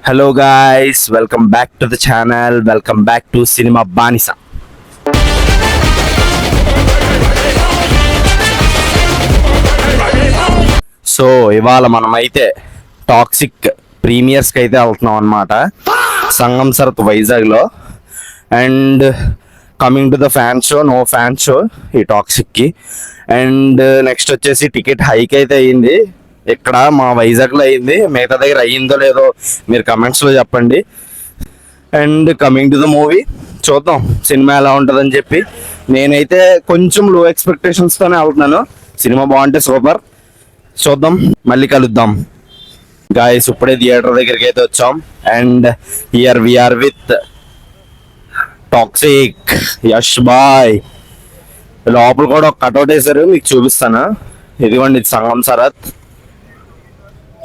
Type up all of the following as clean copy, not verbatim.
Hello guys, welcome back to the channel. Welcome back to Cinema Banisa. So ఇవాళ మనమైతే toxic ప్రీమియర్స్కి అయితే వెళ్తున్నాం అనమాట, సంగం సరత్ వైజాగ్లో. And coming to the fan show, no fan show ఈ టాక్సిక్కి. అండ్ నెక్స్ట్ వచ్చేసి టికెట్ హైక్ అయితే అయ్యింది. ఇక్కడ మా వైజాగ్లో అయ్యింది, మిగతా దగ్గర అయ్యిందో లేదో మీరు కమెంట్స్లో చెప్పండి. And coming to the movie, చూద్దాం సినిమా ఎలా ఉంటుందని చెప్పి. నేనైతే కొంచెం లో ఎక్స్పెక్టేషన్స్తోనే వెళ్తున్నాను. సినిమా బాగుంటే సూపర్, చూద్దాం, మళ్ళీ కలుద్దాం గాయస్. ఇప్పుడే థియేటర్ దగ్గరికి అయితే వచ్చాం. And here we are with Toxic Yash boy. లోపల కూడా ఒక కట్అవుట్ వేసారు, మీకు చూపిస్తాను. ఇదిగోండి, ఇది సంగం సరత్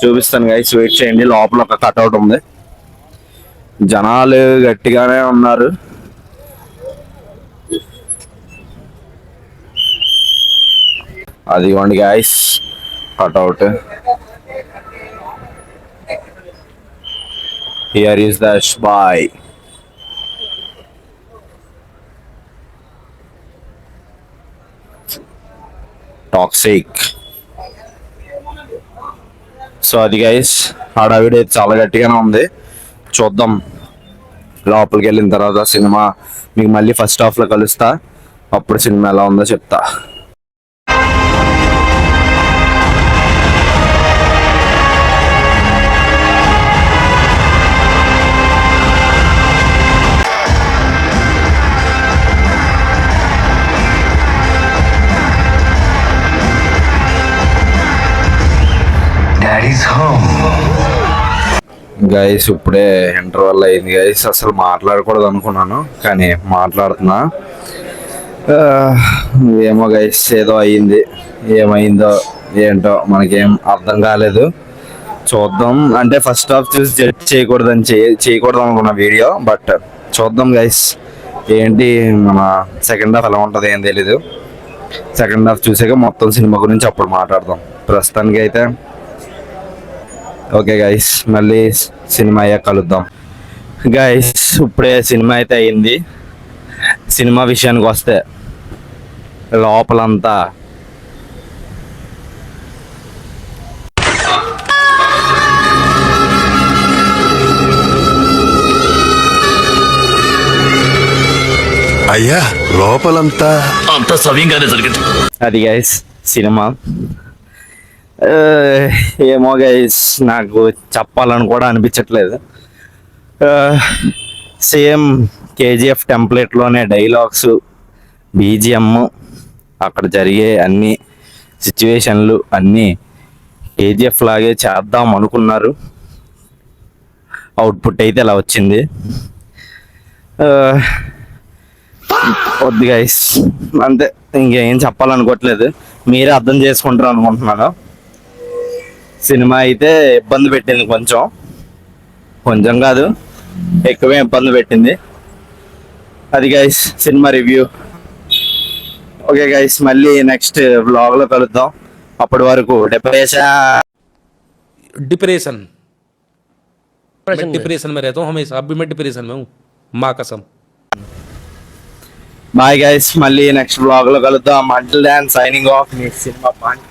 చూపిస్తాను గైస్, వెయిట్ చేయండి. లోపల ఒక కట్అవుట్ ఉంది, జనాలు గట్టిగానే ఉన్నారు. అదిగోండి guys cutout. Here is the Yash boy. Toxic. So అది గైస్, హడావిడి అయితే చాలా గట్టిగానే ఉంది. చూద్దాం, లోపలికి వెళ్ళిన తర్వాత సినిమా మీకు మళ్ళీ ఫస్ట్ హాఫ్లో కలుస్తా. అప్పుడు సినిమా ఎలా ఉందో చెప్తా. గైస్ ఇప్పుడే ఇంటర్వెల్ అయింది గైస్. అసలు మాట్లాడకూడదు అనుకున్నాను కానీ మాట్లాడుతున్నా. ఏమో గైస్, ఏదో అయ్యింది. ఏమైందో ఏంటో మనకేం అర్థం కాలేదు. చూద్దాం. అంటే ఫస్ట్ హాఫ్ చూసి జడ్జ్ చేయకూడదు అనుకున్న వీడియో, బట్ చూద్దాం గైస్ ఏంటి మన సెకండ్ హాఫ్ ఎలా ఉంటుంది ఏం తెలీదు. సెకండ్ హాఫ్ చూసాక మొత్తం సినిమా గురించి అప్పుడు మాట్లాడదాం. ప్రస్తుతానికి అయితే ఓకే గైస్, మళ్ళీ సినిమా అయ్యాక కలుద్దాం. గైస్ ఇప్పుడే సినిమా అయితే అయింది. సినిమా విషయానికి వస్తే లోపలంతా అయ్యా, లోపలంతా అంత సవ్యంగానే జరిగింది. అది గైస్ సినిమా. ఏమో గైస్, నాకు చెప్పాలని కూడా అనిపించట్లేదు. సేమ్ కేజీఎఫ్ టెంప్లెట్లోనే డైలాగ్స్, బీజిఎం, అక్కడ జరిగే అన్ని సిచ్యువేషన్లు అన్నీ కేజీఎఫ్ లాగే చేద్దాం అనుకున్నారు. అవుట్పుట్ అయితే ఇలా వచ్చింది. వద్దు గైస్, అంతే, ఇంకేం చెప్పాలనుకోవట్లేదు. మీరే అర్థం చేసుకుంటారు అనుకుంటున్నాను. సినిమా అయితే ఇబ్బంది పెట్టింది, కొంచెం కాదు ఎక్కువే ఇబ్బంది పెట్టింది. అది guys cinema review. Okay guys, మళ్ళీ నెక్స్ట్ వ్లాగ్లో కలుద్దాం. అప్పటి వరకు डिप्रेशन में रहता हूँ हमेशा. अब भी मैं डिप्रेशन में हूँ, माँ कसम. బాయ్ గైస్, మళ్ళీ నెక్స్ట్ వ్లాగ్లో కలుద్దాం. అంటిల్ దెన్ సైనింగ్ ఆఫ్ మీ సినిమా పాయింట్.